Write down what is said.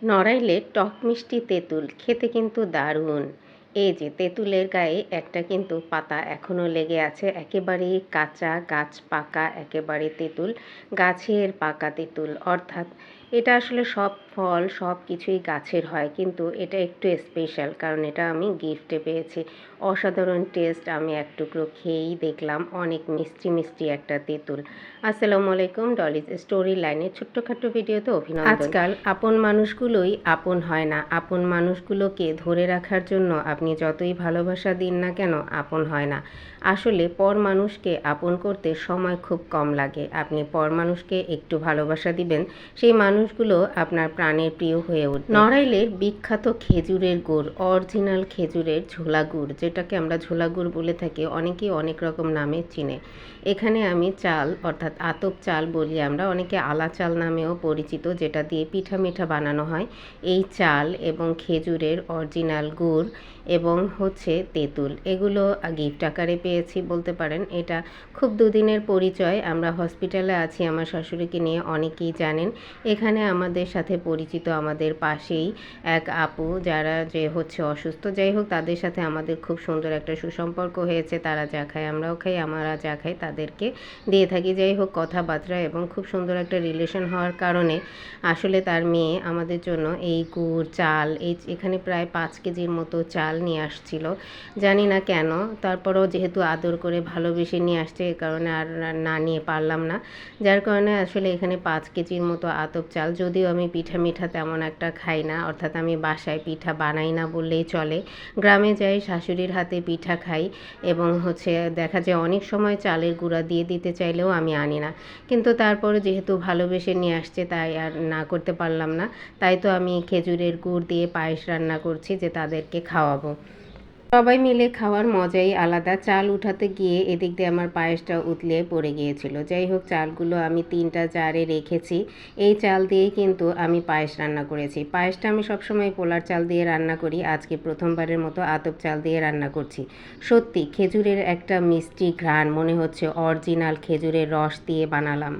নড়াইলের টক মিষ্টি তেঁতুল খেতে কিন্তু দারুণ। এই যে তেঁতুলের গায়ে একটা কিন্তু পাতা এখনো লেগে আছে, একেবারেই কাঁচা, গাছ পাকা একেবারে তেঁতুল, গাছের পাকা তেঁতুল। অর্থাৎ এটা আসলে সব ফল সব কিছুই গাছের হয়, কিন্তু এটা একটু স্পেশাল কারণ এটা আমি গিফটে পেয়েছি। অসাধারণ টেস্ট, আমি এক টুকরো খেয়েই দেখলাম, অনেক মিষ্টি মিষ্টি একটা তেঁতুল। আসসালামু আলাইকুম, ডলিজ স্টোরি লাইনের ছোট্টখাট্টো ভিডিওতে অভিনন্দন। আজকাল আপন মানুষগুলোই আপন হয় না, আপন মানুষগুলোকে ধরে রাখার জন্য আপনি যতই ভালোবাসা দিন না কেন আপন হয় না। আসলে পর মানুষকে আপন করতে সময় খুব কম লাগে। আপনি পর মানুষকে একটু ভালোবাসা দিবেন, সেই মানুষগুলো আপনার প্রাণের প্রিয় হয়ে উঠবে। নড়াইলের বিখ্যাত খেজুরের গুড়, অরিজিনাল খেজুরের ঝোলা গুড়, যেটাকে আমরা ঝোলা গুড় বলে থাকি, অনেকেই অনেক রকম নামে চিনে। এখানে আমি চাল অর্থাৎ আতপ চাল বলি আমরা, অনেকে আলা চাল নামেও পরিচিত, যেটা দিয়ে পিঠা মিঠা বানানো হয়। এই চাল এবং খেজুরের অরিজিনাল গুড় এবং হচ্ছে তেঁতুল, এগুলো গিফট আকারে পেয়েছি বলতে পারেন। এটা খুব দুদিনের পরিচয়। আমরা হসপিটালে আছি আমার শাশুড়িকে নিয়ে, অনেকেই জানেন। এখানে আমাদের সাথে পরিচিত আমাদের পাশেই এক আপু, যারা যে হচ্ছে অসুস্থ, যাই হোক তাদের সাথে আমাদের খুব সুন্দর একটা সুসম্পর্ক হয়েছে। তারা যা খায় আমরাও খাই, আমরা যা খাই তাদেরকে দিয়ে থাকি। যাই হোক, কথাবার্তা এবং খুব সুন্দর একটা রিলেশন হওয়ার কারণে আসলে তার মেয়ে আমাদের জন্য এই গুড় চাল, এখানে প্রায় 5 কেজির মতো চাল নিয়ে আসছিল। জানি না কেন, তারপরেও যেহেতু আদর করে ভালোবেসে নিয়ে আসছে, এ কারণে আর না নিয়ে পারলাম না। যার কারণে আসলে এখানে 5 কেজির মতো আতপ চাল। যদিও আমি পিঠা মিঠা তেমন একটা খাই না, অর্থাৎ আমি বাসায় পিঠা বানাই না বললেই চলে। গ্রামে যাই, শাশুড়ির হাতে পিঠা খাই এবং হচ্ছে দেখা যায় অনেক সময় চালের গুঁড়া দিয়ে দিতে চাইলেও আমি আনি না। কিন্তু তারপরে যেহেতু ভালোবেসে নিয়ে আসছে, তাই আর না করতে পারলাম না। তাই তো আমি খেজুরের গুড় দিয়ে পায়েস রান্না করছি, যে তাদেরকে খাওয়াবো। সবাই মিলে খাওয়ার মজাই আলাদা। চাল উঠাতে গিয়ে এদিক দিয়ে আমার পায়েসটা উতলে পড়ে গিয়েছিল। যাই হোক, চালগুলো আমি 3টা জারে রেখেছি। এই চাল দিয়েই কিন্তু আমি পায়েস রান্না করেছি। পায়েসটা আমি সবসময় পোলার চাল দিয়ে রান্না করি, আজকে প্রথমবারের মতো আতপ চাল দিয়ে রান্না করছি। সত্যি খেজুরের একটা মিষ্টি ঘ্রাণ, মনে হচ্ছে অরিজিনাল খেজুরের রস দিয়ে বানালাম।